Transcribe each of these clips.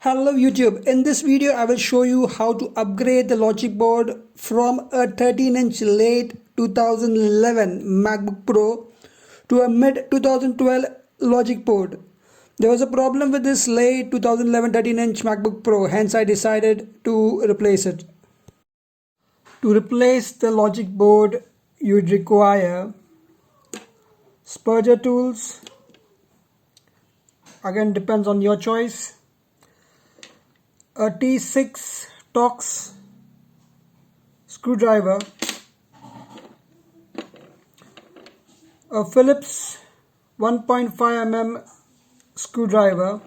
Hello YouTube, in this video I will show you how to upgrade the Logic Board from a 13-inch late 2011 MacBook Pro to a mid 2012 Logic Board. There was a problem with this late 2011 13-inch MacBook Pro, hence I decided to replace it. To replace the Logic Board you would require spurger tools, again depends on your choice, a T6 Torx screwdriver, a Phillips 1.5 mm screwdriver,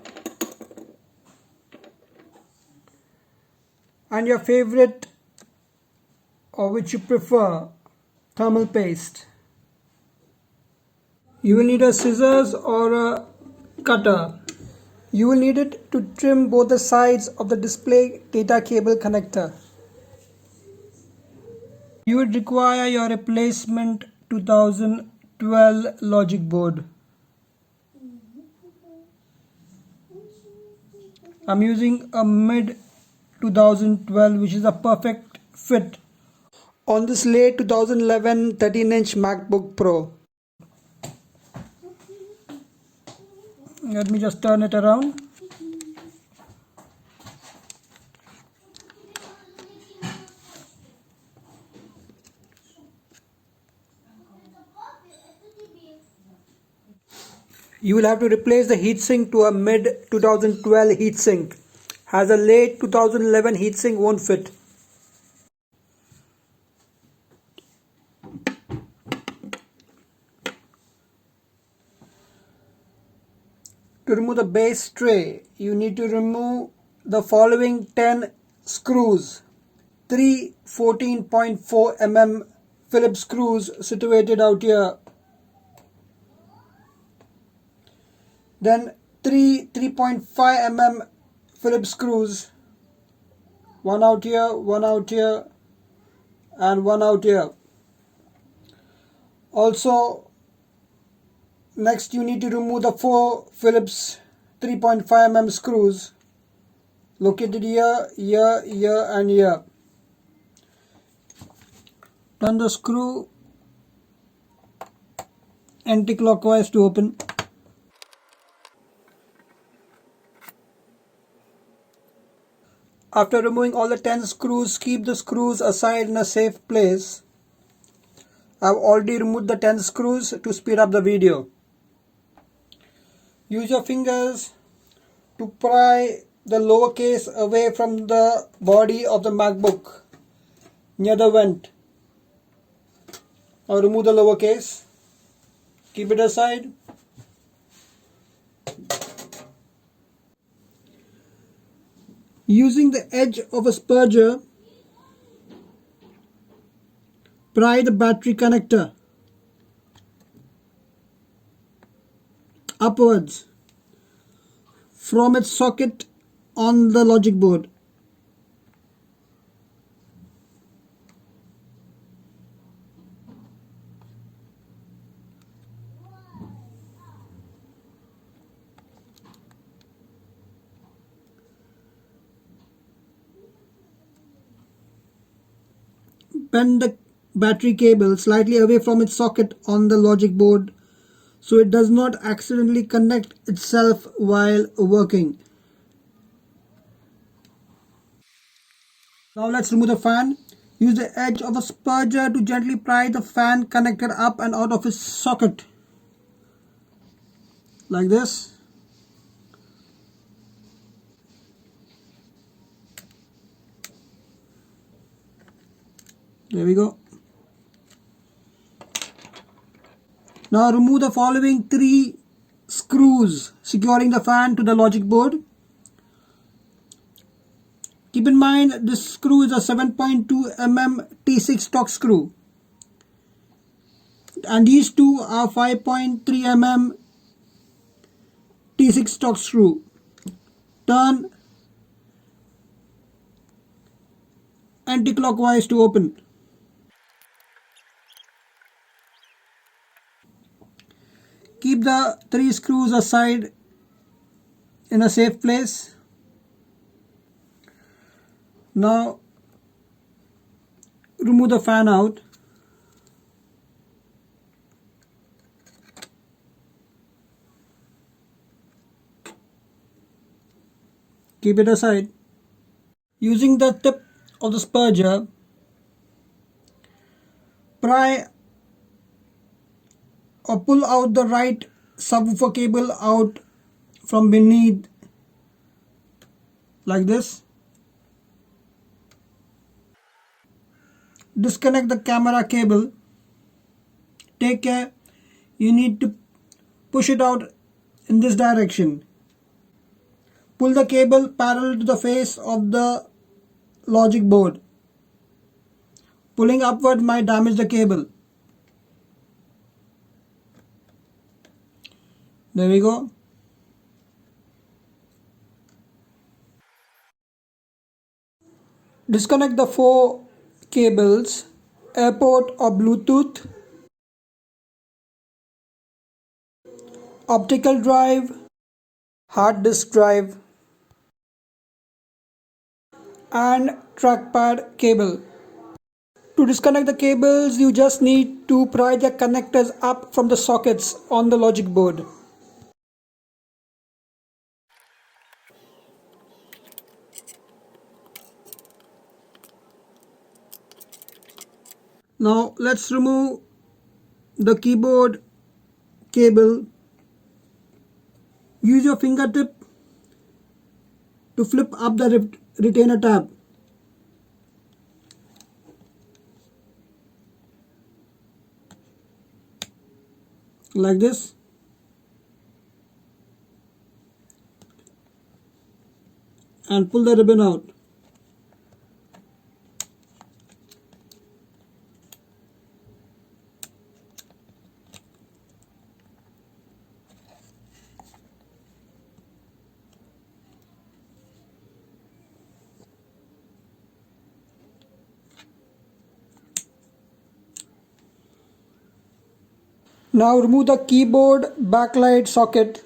and your favorite or which you prefer, thermal paste. You will need a scissors or a cutter. You will need it to trim both the sides of the display data cable connector. You would require your replacement 2012 Logic Board. I'm using a mid 2012, which is a perfect fit on this late 2011 13-inch MacBook Pro. Let me just turn it around. You will have to replace the heatsink to a mid 2012 heatsink. As a late 2011 heatsink won't fit. To remove the base tray, you need to remove the following 10 screws. 3 14.4 mm Phillips screws situated out here. Then 3 3.5 mm Phillips screws. One out here, and one out here. Also, next you need to remove the 4 Phillips 3.5 mm screws located here, here and here. Turn the screw anti-clockwise to open. After removing all the 10 screws, keep the screws aside in a safe place. I've already removed the 10 screws to speed up the video. Use your fingers to pry the lower case away from the body of the MacBook near the vent. Now remove the lower case. Keep it aside. Using the edge of a spurger, pry the battery connector upwards from its socket on the Logic Board. Bend the battery cable slightly away from its socket on the Logic Board so it does not accidentally connect itself while working. Now let's remove the fan. Use the edge of a spurger to gently pry the fan connector up and out of its socket. Like this. There we go. Now remove the following 3 screws securing the fan to the Logic Board. Keep in mind this screw is a 7.2 mm T6 Torx screw. And these two are 5.3 mm T6 Torx screw. Turn anti-clockwise to open. Keep the 3 screws aside in a safe place. Now remove the fan out. Keep it aside. Using the tip of the spurger, pry or pull out the right subwoofer cable out from beneath like this. Disconnect the camera cable. Take care, you need to push it out in this direction. Pull the cable parallel to the face of the logic board. Pulling upward might damage the cable. There we go. Disconnect the 4 cables, airport or Bluetooth, optical drive, hard disk drive, and trackpad cable. To disconnect the cables, you just need to pry the connectors up from the sockets on the logic board. Now let's remove the keyboard cable. Use your fingertip to flip up the retainer tab. Like this. And pull the ribbon out. Now remove the keyboard backlight socket.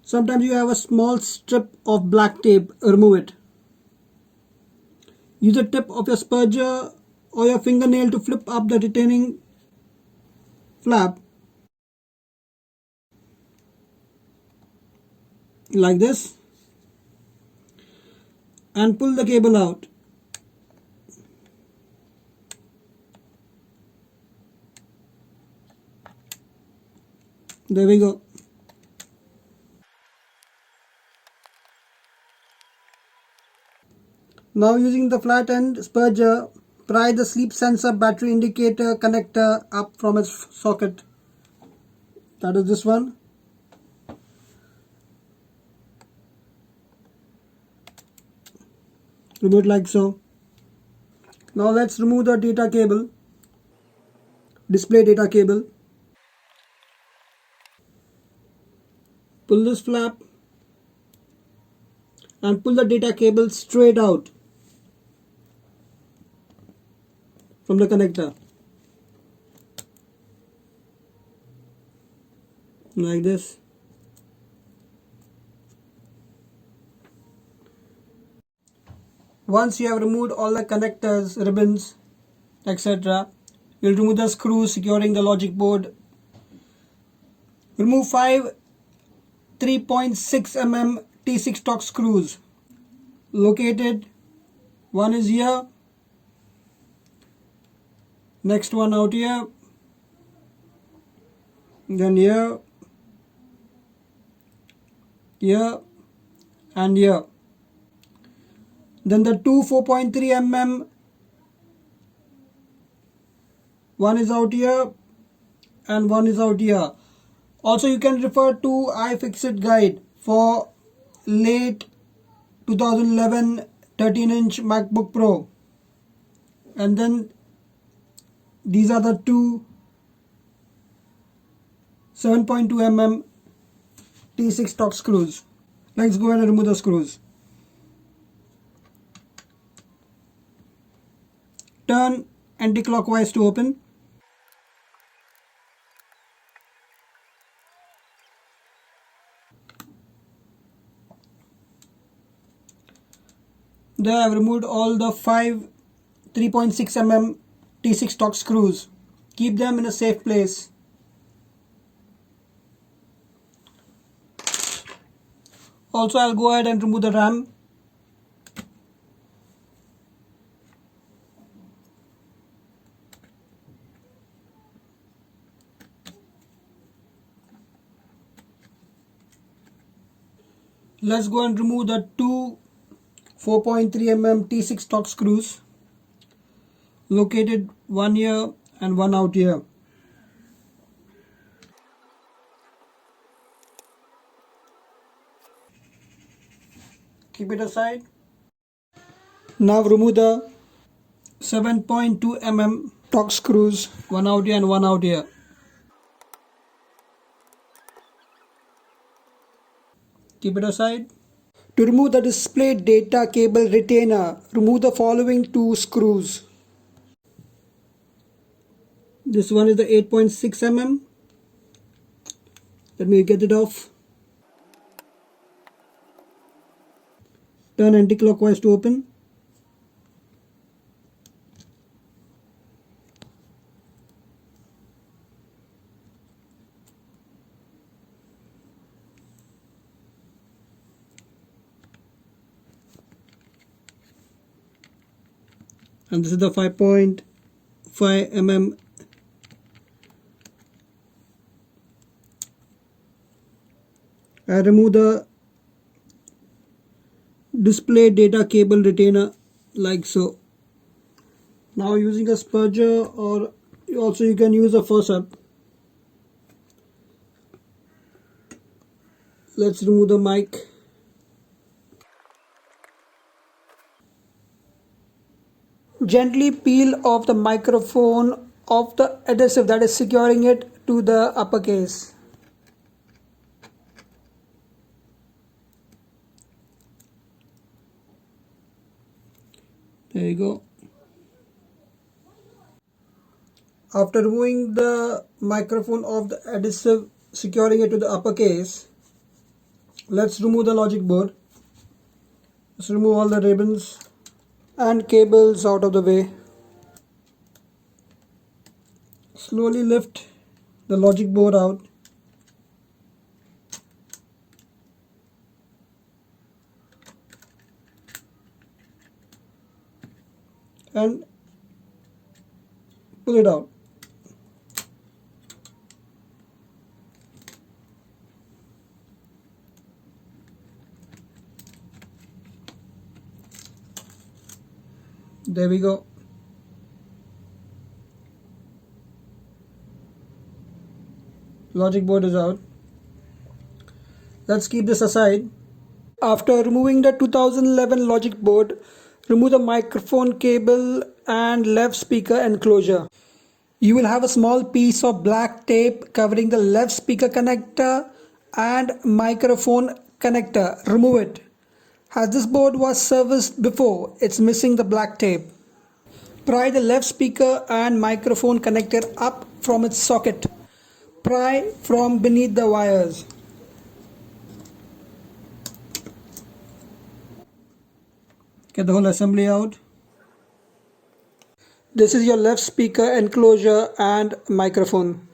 Sometimes you have a small strip of black tape, remove it. Use the tip of your spurger or your fingernail to flip up the retaining flap. Like this. And pull the cable out. There we go. Now using the flat end spurger, pry the sleep sensor battery indicator connector up from its socket. That is this one. Remove it like so. Now let's remove the data cable, display data cable. Pull this flap and pull the data cable straight out from the connector. Like this. Once you have removed all the connectors, ribbons, etc., you'll remove the screws securing the logic board. Remove 5 3.6 mm T6 Torx screws. Located. One is here. Next one out here. Then here. Here. And here. Then the two 4.3 mm. One is out here. And one is out here. Also, you can refer to iFixit guide for late 2011 13-inch MacBook Pro. And then these are the two 7.2 mm T6 Torx screws. Let's go ahead and remove the screws. Turn anti-clockwise to open. There I have removed all the 5 3.6 mm T6 stock screws. Keep them in a safe place. Also, I'll go ahead and remove the RAM. Let's go and remove the two 4.3 mm T6 stock screws located one here and one out here. Keep it aside. Now remove the 7.2 mm stock screws, one out here and one out here. Keep it aside. To remove the display data cable retainer, remove the following two screws. This one is the 8.6 mm. Let me get it off. Turn anti-clockwise to open. And this is the 5.5 mm I remove the display data cable retainer like so. Now using a spudger, or also you can use a forceps. Let's remove the mic. Gently peel off the microphone of the adhesive that is securing it to the upper case. There you go. After removing the microphone of the adhesive securing it to the upper case, let's remove the logic board. Let's remove all the ribbons and cables out of the way. Slowly lift the logic board out. And pull it out. There we go. Logic board is out. Let's keep this aside. After removing the 2011 logic board, remove the microphone cable and left speaker enclosure. You will have a small piece of black tape covering the left speaker connector and microphone connector. Remove it. As this board was serviced before, it's missing the black tape. Pry the left speaker and microphone connector up from its socket. Pry from beneath the wires. Get the whole assembly out. This is your left speaker enclosure and microphone.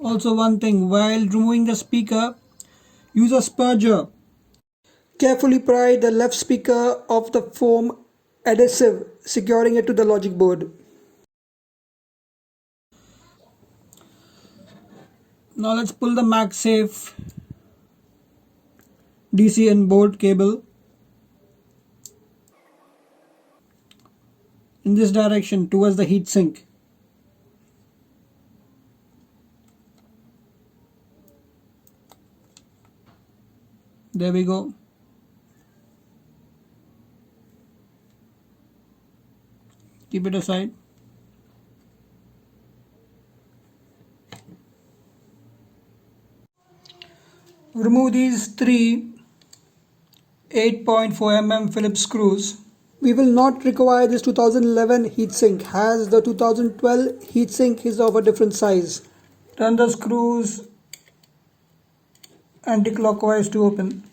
Also one thing, while removing the speaker, use a spudger. Carefully pry the left speaker of the foam adhesive securing it to the logic board. Now let's pull the MagSafe DC and board cable in this direction towards the heatsink. There we go. Keep it aside. Remove these three 8.4 mm Phillips screws. We will not require this 2011 heatsink as the 2012 heatsink is of a different size. Turn the screws anti-clockwise to open.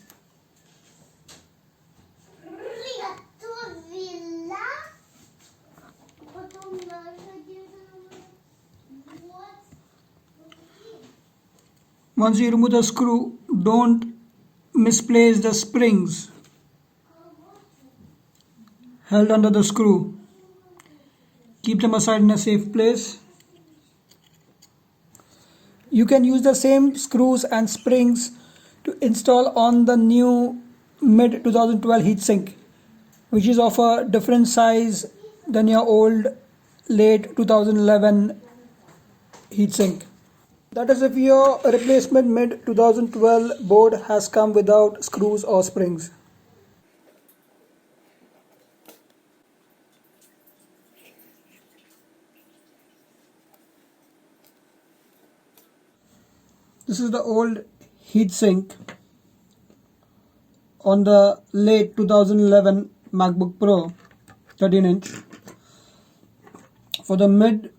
Once you remove the screw, don't misplace the springs held under the screw. Keep them aside in a safe place. You can use the same screws and springs to install on the new mid 2012 heatsink, which is of a different size than your old late 2011 heatsink. That is if your replacement mid 2012 board has come without screws or springs. This is the old heatsink on the late 2011 MacBook Pro 13-inch. For the mid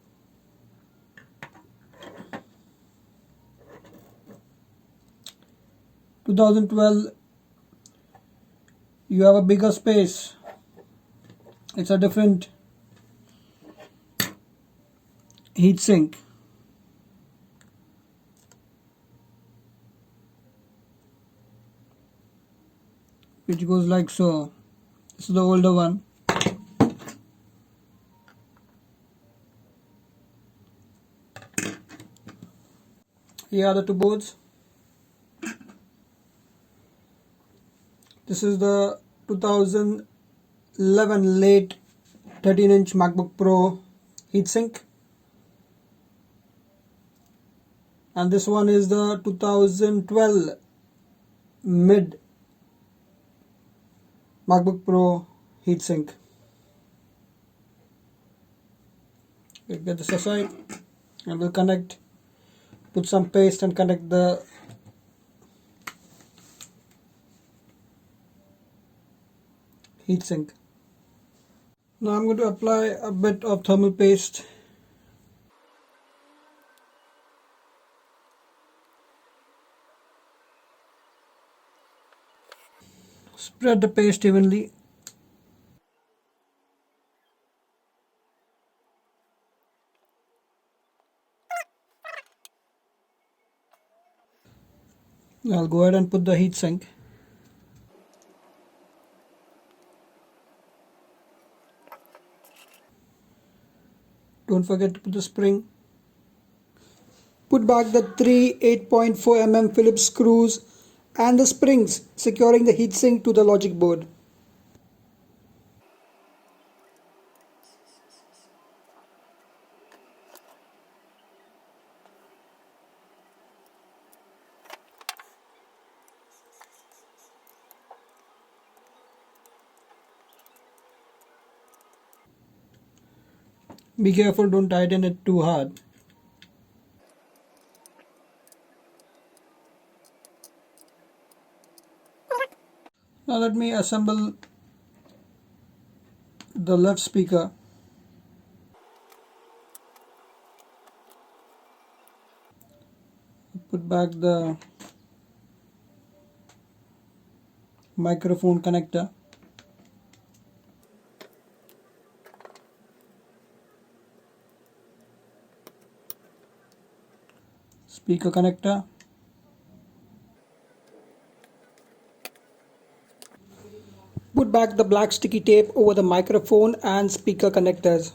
2012, you have a bigger space. It's a different heatsink. Which goes like so. This is the older one. Here are the two boards. This is the 2011 late 13-inch MacBook Pro heatsink. And this one is the 2012 mid MacBook Pro heatsink. We'll get this aside and we'll put some paste and connect the heatsink. Now I'm going to apply a bit of thermal paste. Spread the paste evenly. I'll go ahead and put the heatsink. Don't forget to put the spring. Put back the three 8.4 mm Phillips screws and the springs securing the heatsink to the logic board. Be careful, don't tighten it too hard. Now let me assemble the left speaker. Put back the microphone connector. Speaker connector. Put back the black sticky tape over the microphone and speaker connectors.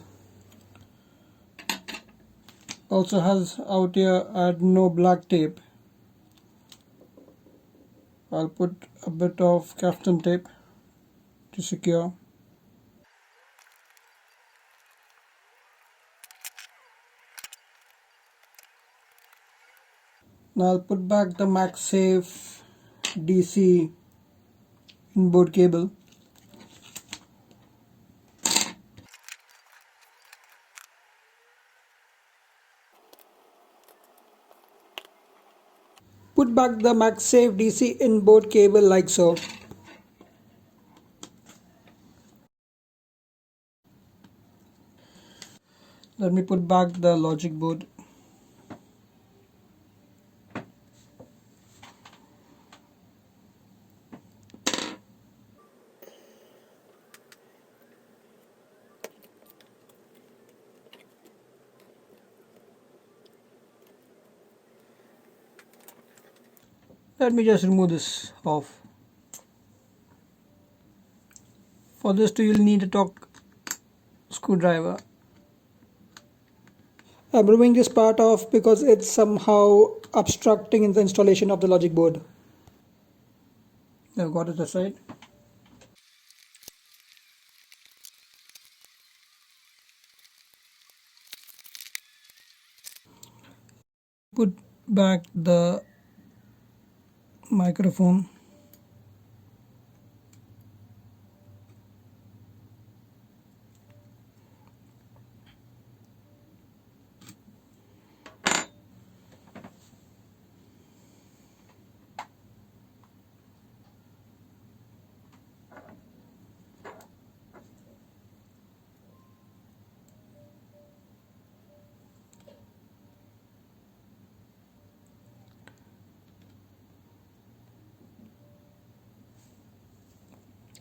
Also has out here add no black tape. I'll put a bit of Kaftan tape to secure. Now I'll put back the MagSafe DC inboard cable. Put back the MagSafe DC inboard cable like so. Let me put back the logic board. Let me just remove this off. For this too, you'll need a torque screwdriver. I'm removing this part off because it's somehow obstructing in the installation of the logic board. I've got it aside. Put back the microphone.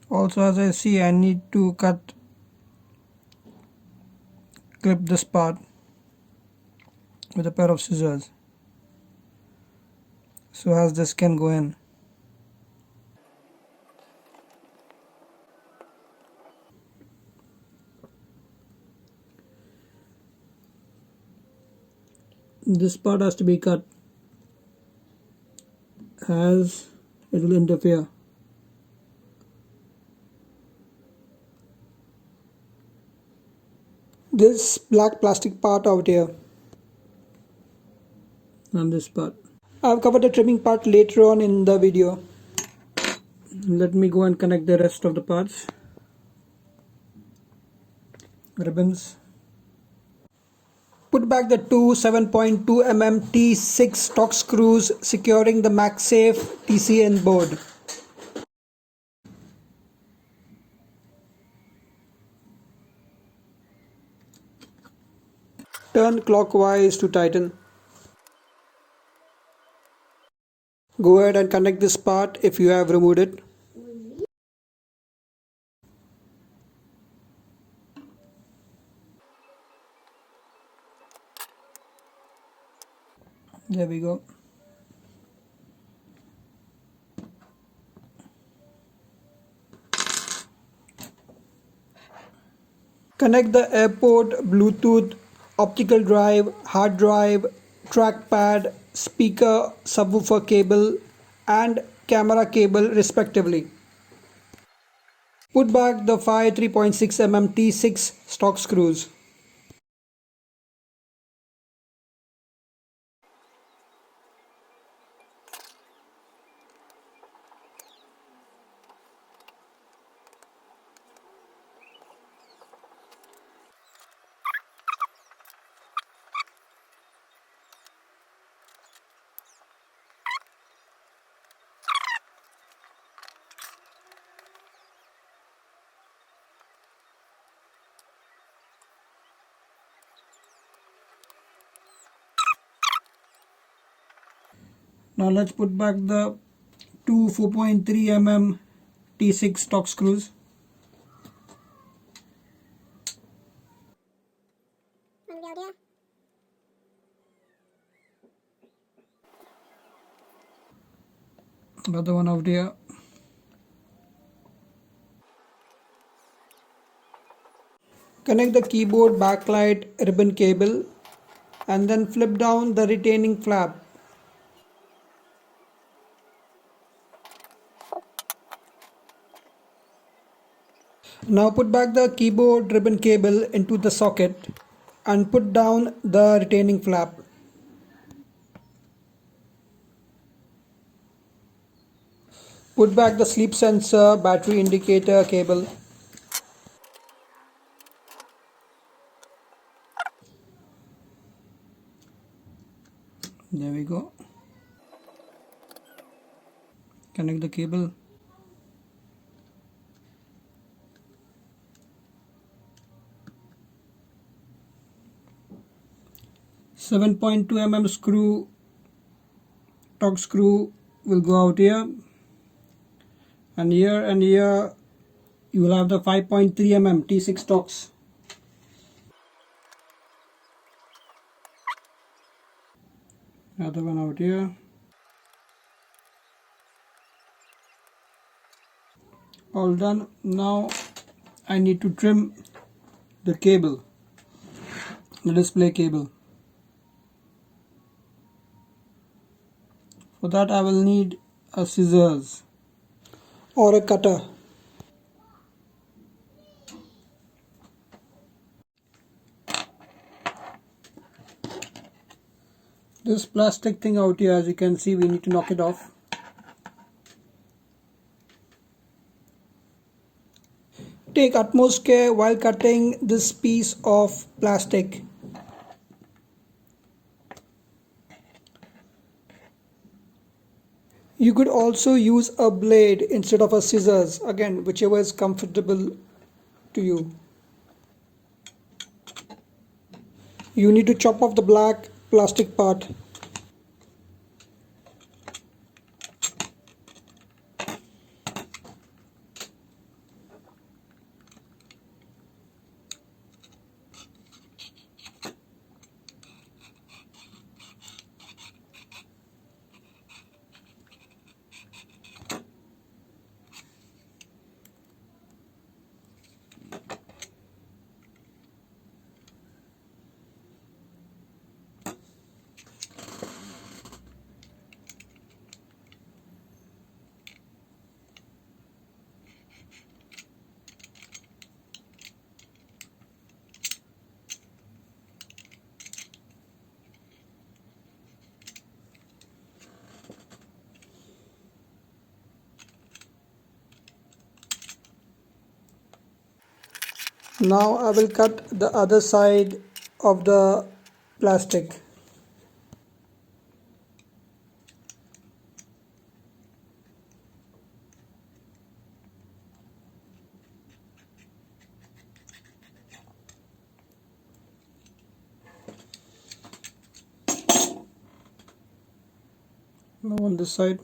Also, as I see, I need to clip this part with a pair of scissors so as this can go in. This part has to be cut as it will interfere. This black plastic part out here and this part. I've covered the trimming part later on in the video. Let me go and connect the rest of the parts. Ribbons. Put back the two 7.2 mm T6 stock screws securing the MagSafe TCN board. Turn clockwise to tighten. Go ahead and connect this part if you have removed it. There we go. Connect the airport, Bluetooth, optical drive, hard drive, trackpad, speaker, subwoofer cable and camera cable respectively. Put back the 5 3.6 mm T6 stock screws. Now let's put back the two 4.3 mm T6 stock screws. Another one out here. Connect the keyboard backlight ribbon cable and then flip down the retaining flap. Now put back the keyboard ribbon cable into the socket and put down the retaining flap. Put back the sleep sensor battery indicator cable. There we go. Connect the cable. .2 mm screw, torque screw will go out here, and here you will have the 5.3 mm T6 torques. Another one out here. All done. Now I need to trim the cable, the display cable. For that I will need a scissors or a cutter. This plastic thing out here, as you can see, we need to knock it off. Take utmost care while cutting this piece of plastic. You could also use a blade instead of a scissors, again whichever is comfortable to you. You need to chop off the black plastic part. Now I will cut the other side of the plastic. Now on this side.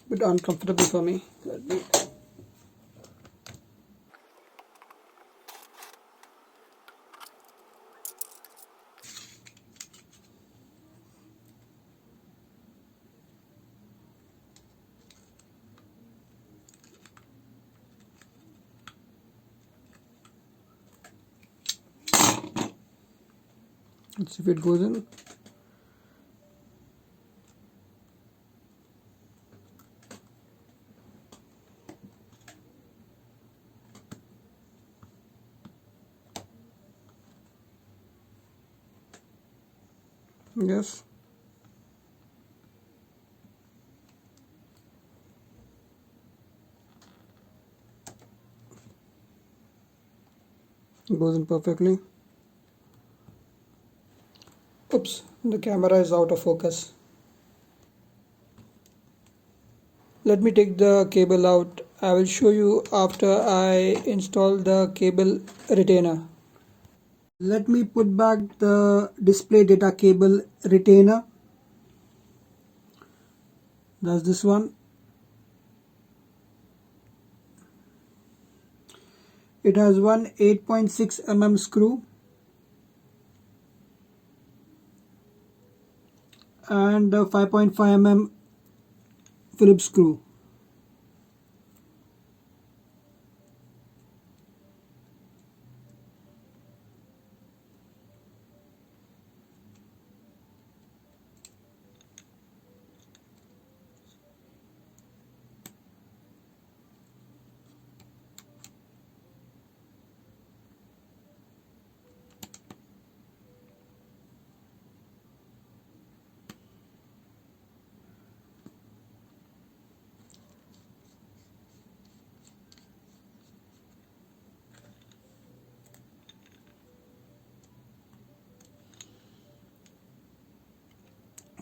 Bit uncomfortable for me. Let's see if it goes in. Yes. It goes in perfectly. Oops, the camera is out of focus. Let me take the cable out. I will show you after I install the cable retainer. Let me put back the display data cable retainer. That's this one. It has one 8.6 mm screw and a 5.5 mm Phillips screw.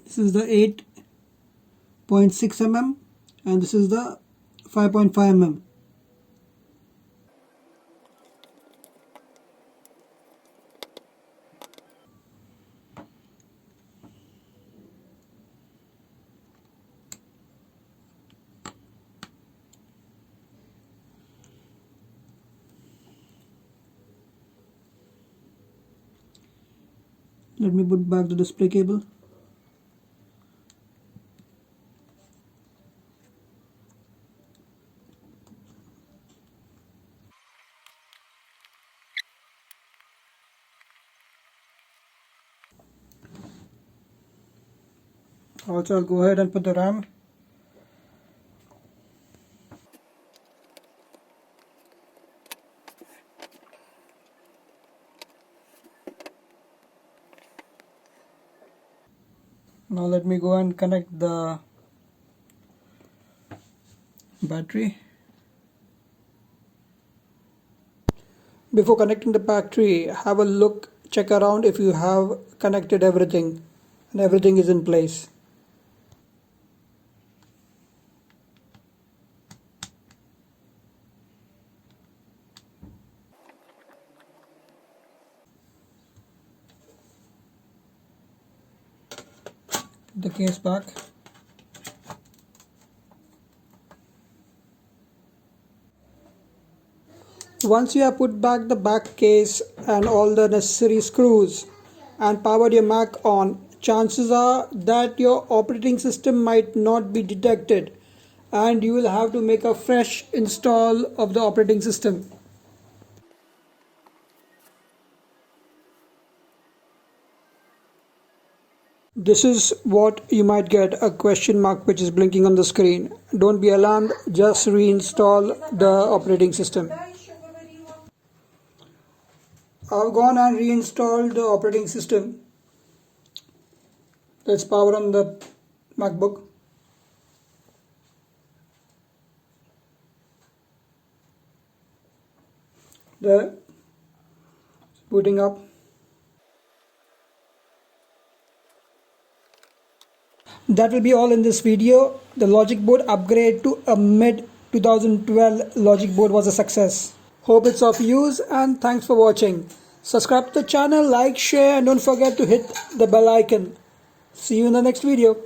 This is the 8.6 mm and this is the 5.5 mm. Let me put back the display cable. Also, I'll go ahead and put the RAM. Now let me go and connect the battery. Before connecting the battery, have a look, check around if you have connected everything and everything is in place. Put the case back. Once you have put back the back case and all the necessary screws and powered your Mac on, chances are that your operating system might not be detected and you will have to make a fresh install of the operating system. This is what you might get, a question mark which is blinking on the screen. Don't be alarmed, just reinstall the operating system. I've gone and reinstalled the operating system. Let's power on the MacBook. There, booting up. That will be all in this video. The Logic Board upgrade to a mid 2012 Logic Board was a success. Hope it's of use and thanks for watching. Subscribe to the channel, like, share and don't forget to hit the bell icon. See you in the next video.